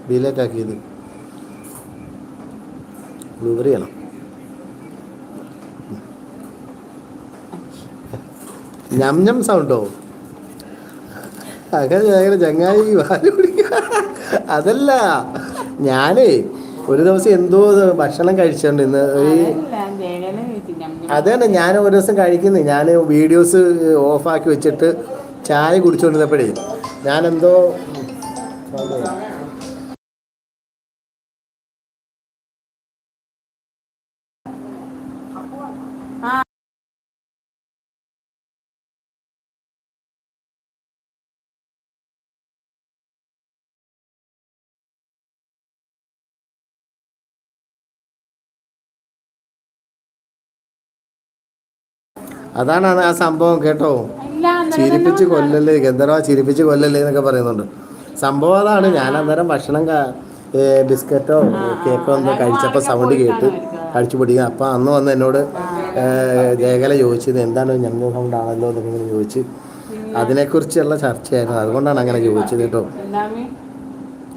Delete ആക്കിയത് blueberry ആണോ? ഞം ഞം സൗണ്ടോ? അങ്ങനെ ചങ്ങായി വാല് പിടിക്കുക. അതല്ല, ഞാനേ ഒരു ദിവസം എന്തോ ഭക്ഷണം കഴിച്ചോണ്ട് ഇന്ന് അതന്നെ ഞാൻ ഒരു ദിവസം കഴിക്കുന്നത്, ഞാൻ വീഡിയോസ് ഓഫാക്കി വെച്ചിട്ട് ചായ കുടിച്ചുകൊണ്ടിരുന്നപ്പോഴേ ഞാനെന്തോ അതാണ് ആ സംഭവം കേട്ടോ. ചിരിപ്പിച്ച് കൊല്ലല്ലേ ഗന്ധർവ, ചിരിപ്പിച്ച് കൊല്ലല്ലേ എന്നൊക്കെ പറയുന്നുണ്ട്. സംഭവം അതാണ്. ഞാൻ അന്നേരം ഭക്ഷണം ബിസ്ക്കറ്റോ കേക്കോ എന്തോ കഴിച്ചപ്പോൾ സൗണ്ട് കേട്ട് കഴിച്ചു പിടിക്കുക. അപ്പോൾ അന്ന് വന്ന് എന്നോട് ജയകല ചോദിച്ചത് എന്താണ് ഞങ്ങൾ സൗണ്ട് ആണല്ലോ എന്നൊക്കെ ചോദിച്ച് അതിനെക്കുറിച്ചുള്ള ചർച്ചയായിരുന്നു. അതുകൊണ്ടാണ് അങ്ങനെ ചോദിച്ചത് കേട്ടോ.